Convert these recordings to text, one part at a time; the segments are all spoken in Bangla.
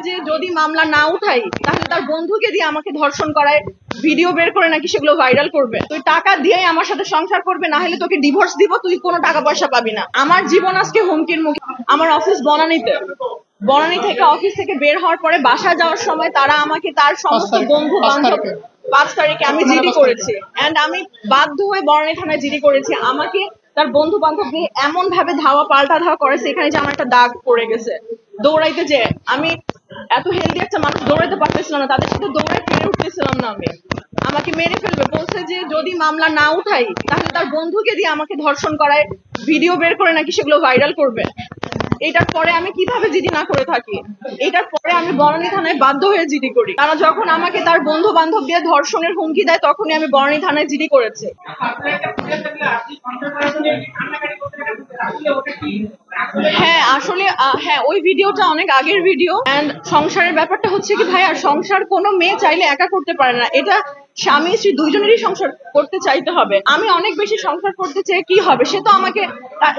যে যদি মামলা না উঠাই তাহলে তার বন্ধুকে দিয়ে আমাকে ধর্ষণ করায় ভিডিও বের করে নাকি সেগুলো ভাইরাল করবে। তুই টাকা দিয়েই আমার সাথে সংসার করবে, না হলে তোকে ডিভোর্স দিব, তুই কোনো টাকা পয়সা পাবি না। আমার জীবন আজকে হুমকির মুখে। আমার অফিস বনানী থেকে অফিস থেকে বের হওয়ার পরে বাসায় যাওয়ার সময় তারা আমাকে তার সমস্ত বন্ধু বান্ধব 5 তারিখে আমি জিডি করেছি, এন্ড আমি বাধ্য হয়ে বনানী থানায় জিডি করেছি। আমাকে তার বন্ধু বান্ধব নিয়ে এমন ভাবে পাল্টা ধাওয়া করেছে, এখানে যে আমার একটা দাগ পড়ে গেছে। দৌড়াইতে যে আমি এত হেলদি একটা মানুষ দৌড়াইতে পারতেছিলাম না, তাদের সাথে দৌড়ে ফিরে উঠতেছিলাম না। আমি আমাকে মেরে ফেলবে বলছে যে যদি মামলা না উঠাই তাহলে তার বন্ধুকে দিয়ে আমাকে ধর্ষণ করায় ভিডিও বের করে নাকি সেগুলো ভাইরাল করবে। এটার পরে আমি কিভাবে জিডি না করে থাকি? এটার পরে আমি বনানী থানায় বাধ্য হয়ে জিডি করি। তারা যখন আমাকে তার বন্ধু বান্ধব দিয়ে ধর্ষণের হুমকি দেয় তখনই আমি বনানী থানায় জিডি করেছি। হ্যাঁ আসলে হ্যাঁ, ওই ভিডিওটা অনেক আগের ভিডিও। এন্ড সংসারের ব্যাপারটা হচ্ছে কি ভাই, আর সংসার কোনো মেয়ে চাইলে একা করতে পারে না। এটা স্বামী স্ত্রী দুইজনেরই সংসার করতে চাইতে হবে। আমি অনেক বেশি সংসার করতে চাই, কি হবে?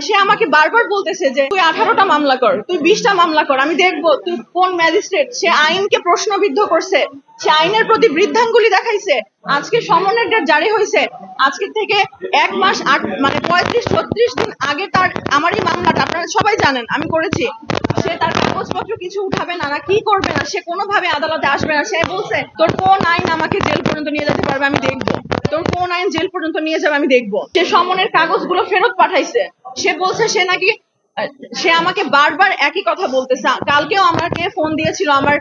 সে আমাকে বারবার বলতেছে যে তুই 18টা মামলা কর, তুই 20টা মামলা কর, আমি দেখবো তুই কোন ম্যাজিস্ট্রেট। সে আইনকে প্রশ্নবিদ্ধ করছে, সে আইনের প্রতি বৃদ্ধাঙ্গুলি দেখাইছে। আজকে সমনের ডেট জারি হয়েছে, আজকে থেকে 1 মাস 35-36 দিন আগে তার আমার এই মামলাটা আপনারা সবাই জানেন আমি করেছি। সে তার কাগজপত্র কিছু উঠাবে না, কি করবে না, সে কোনোভাবে আদালতে আসবে না। সে বলছে তোর কোন আইন আমাকে জেল পর্যন্ত নিয়ে যেতে পারবে আমি দেখবো, তোর কোন আইন জেল পর্যন্ত নিয়ে যাবে আমি দেখবো। সে সমনের কাগজগুলো ফেরত পাঠাইছে। সে বলছে সে আমাকে বারবার একই কথা বলতেছে। কালকেও আমাকে ফোন দিয়েছিল, আমার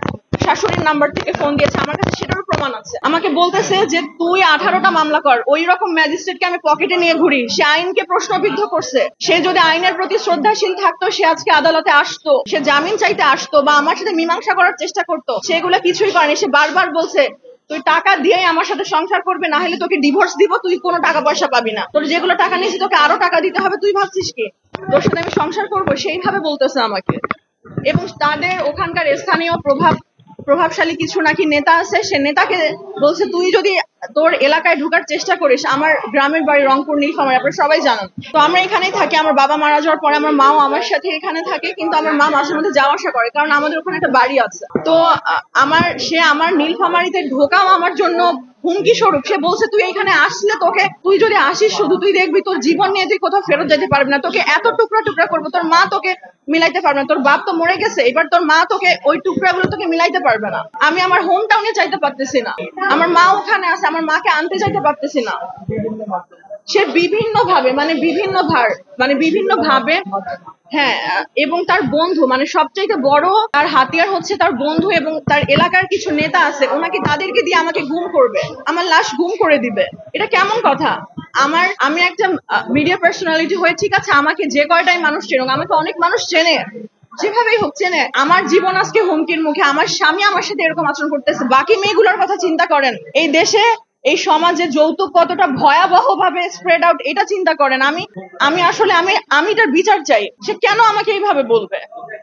শাশুড়ির নাম্বার থেকে ফোন দিয়েছে, আমার কাছে সেটারও প্রমাণ আছে। আমাকে বলতেছে যে তুই 18টা মামলা কর। ওই রকম ম্যাজিস্ট্রেটকে আমি পকেটে নিয়ে ঘুরি। সে আইনকে প্রশ্নবিদ্ধ করছে। সে যদি আইনের প্রতি শ্রদ্ধাশীল থাকতো সে আজকে আদালতে আসতো, সে জামিন চাইতে আসতো বা আমার সাথে মীমাংসা করার চেষ্টা করতো। সেগুলো কিছুই করেনি। সে বারবার বলছে তুই টাকা দিয়েই আমার সাথে সংসার করবে, না হলে তোকে ডিভোর্স দিব, তুই কোনো টাকা পয়সা পাবি না। তোর যেগুলো টাকা নিয়েছি তোকে আরো টাকা দিতে হবে। তুই ভাবছিস কি তোর সাথে আমি সংসার করবো? সেইভাবে বলতেছে আমাকে। এবং তাদের ওখানকার স্থানীয় প্রভাবশালী কিছু নাকি নেতা আছে, সে নেতাকে বলছে তুই যদি তোর এলাকায় ঢোকার চেষ্টা করিস। আমার গ্রামের বাড়ি রংপুর নীলফামারী, আপনারা সবাই জানেন। তো আমরা এখানেই থাকি। আমার বাবা মারা যাওয়ার পরে আমার মাও আমার সাথে এখানে থাকে, কিন্তু আমার মা মাঝে মধ্যে যাওয়া আসা করে, কারণ আমাদের ওখানে একটা বাড়ি আছে। তো আমার নীলফামারীতে ঢোকাও আমার জন্য হুমকি স্বরূপ। সে বলছে তুই এখানে আসলে তুই যদি আসিস শুধু তুই দেখবি তোর জীবন নিয়ে তুই কোথাও ফেরত যেতে পারবি না, তোকে এত টুকরা টুকরা করবো, তোর মা তোকে মিলাইতে পারবে না। তোর বাপ তো মরে গেছে, এবার তোর মা তোকে ওই টুকরাগুলো তোকে মিলাইতে পারবে না। আমি আমার হোম টাউনে যাইতে পারতেছি না, আমার মা ওখানে আছে, আমার মাকে আনতে যাইতে পারতেছি না। সে বিভিন্ন ভাবে হ্যাঁ, এবং তার বন্ধু সবচাইতে বড় তার হাতিয়ার হচ্ছে তার বন্ধু এবং তার এলাকার কিছু নেতা আছে, ওনাকে তাদেরকে দিয়ে আমাকে গুম করবে, আমার লাশ গুম করে দিবে। এটা কেমন কথা? আমি একটা মিডিয়া পার্সোনালিটি হয়ে, ঠিক আছে আমাকে যে কয়টাই মানুষ চেনুক, আমাকে অনেক মানুষ চেনে, যেভাবেই হোক চেনে, আমার জীবন আজকে হুমকির মুখে। আমার স্বামী আমার সাথে এরকম আচরণ করতেছে। বাকি মেয়েগুলোর কথা চিন্তা করেন। এই দেশে এই সমাজে যৌতুক কতটা ভয়াবহ ভাবে স্প্রেড আউট, এটা চিন্তা করেন। আমি আসলে আমি এটার বিচার চাই। সে কেন আমাকে এইভাবে বলবে?